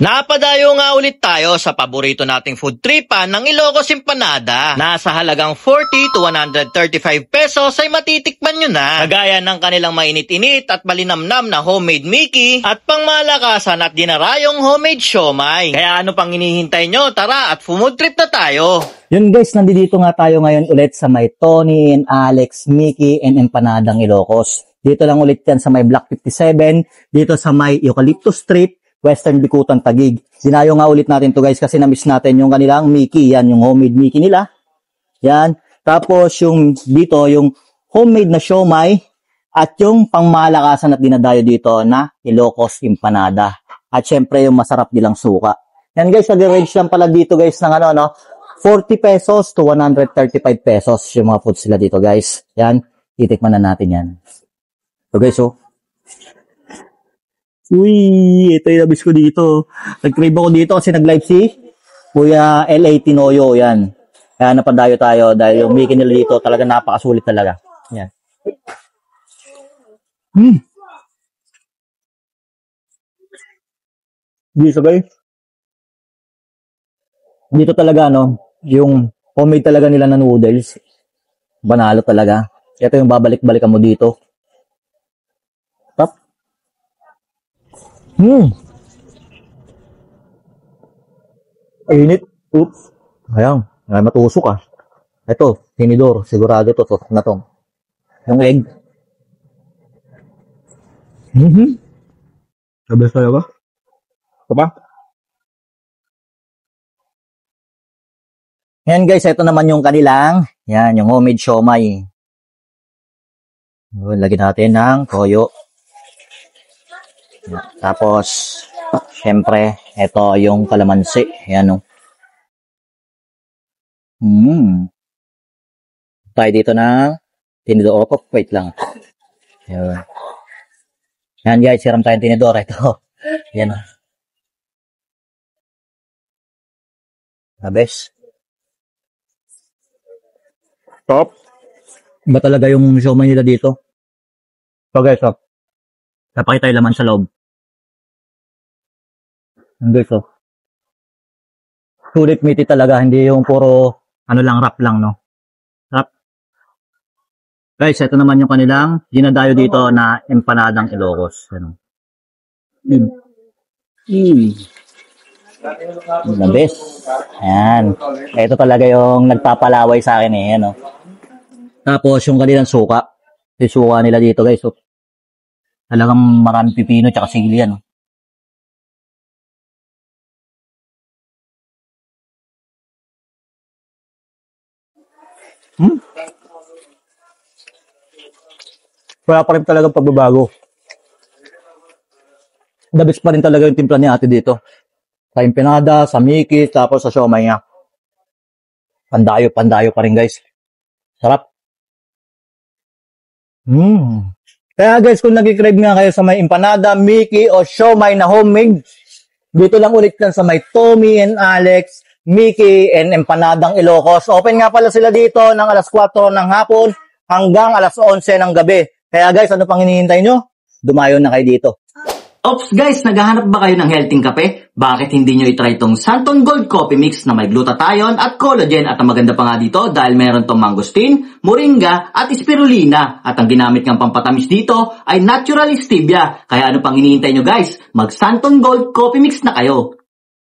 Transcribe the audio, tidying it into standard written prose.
Napadayo nga ulit tayo sa paborito nating food tripan ng Ilocos Empanada. Nasa halagang 40 to 135 pesos ay matitikman nyo na. Kagaya ng kanilang mainit-init at malinamnam na homemade Mickey at pangmalakasan at dinarayong homemade siomay. Kaya ano pang hinihintay nyo? Tara at food trip na tayo! Yun guys, nandito nga tayo ngayon ulit sa may Tony and Alex Mickey and Empanadang Ilocos. Dito lang ulit yan sa may Block 57, dito sa may Eucalyptus Street, Western Bicutan, Taguig. Dinayo nga ulit natin to guys kasi na-miss natin yung kanilang Mickey. Yan, yung homemade Mickey nila. Yan. Tapos yung dito, yung homemade na siomay at yung pangmalakasan at dinadayo dito na Ilocos Empanada. At syempre yung masarap nilang suka. Yan guys, nag-range lang pala dito guys ng 40 pesos to 135 pesos yung mga foods sila dito guys. Yan, titikman na natin yan. So guys, uy, ito yung nabis ko dito. Nag-crave ako dito kasi nag-live si Kuya L.A. Tinoyo, yan. Kaya napadayo tayo dahil yung Mickey nila dito talaga napakasulit talaga. Yan. Dito guys. Dito talaga, yung homemade talaga nila na noodles. Banalo talaga. Ito yung babalik-balikan mo dito. Tap. Init. Oops. Ayan. Ay, matusok ah. Ito, tinidor. Sigurado to. Tusok na to. Yung egg. Sabes tayo ba? Ito ba? Yan guys, ito naman yung kanilang. Yan, yung homemade siomay. Lagyan natin ng toyo. Tapos, syempre, ito yung kalamansi. Ayan, tayo dito na tinidor. Wait lang. Ayan. Yan guys, siram tayong tinidor. Ito. Ayan. Abes. Top. Iba talaga yung siomay nila dito. So guys, napakita yung laman sa loob. Guys, sulit meaty talaga, hindi yung puro wrap lang, Wrap. Guys, ito naman yung kanilang dinadayo dito na Empanadang Ilocos. The best. Ayan. Ito talaga yung nagpapalaway sa akin Tapos yung kanilang suka. Yung suka nila dito guys. Talagang maraming pipino at sili yan. Wala pa rin talagang pagbabago. The best pa rin talaga yung timpla ni ate dito. Sa empanada, sa Mickey, tapos sa siomay niya. Pandayo pa rin guys. Sarap. Kaya guys, kung nag-crave nga kayo sa may empanada, Mickey o siomay na homemade, dito lang ulit yan sa may Tommy and Alex, Mickey and Empanadang Ilocos. Open nga pala sila dito ng alas 4 ng hapon hanggang alas 11 ng gabi. Kaya guys, ano pang hinihintay nyo? Dumayo na kayo dito. Ops guys, naghahanap ba kayo ng healthy kape? Bakit hindi nyo itry itong Santon Gold Coffee Mix na may glutathione at collagen at ang maganda pa nga dito dahil meron tong mangosteen, moringa at spirulina at ang ginamit ng pampatamis dito ay natural stevia. Kaya ano pang hinihintay nyo guys? Mag Santon Gold Coffee Mix na kayo.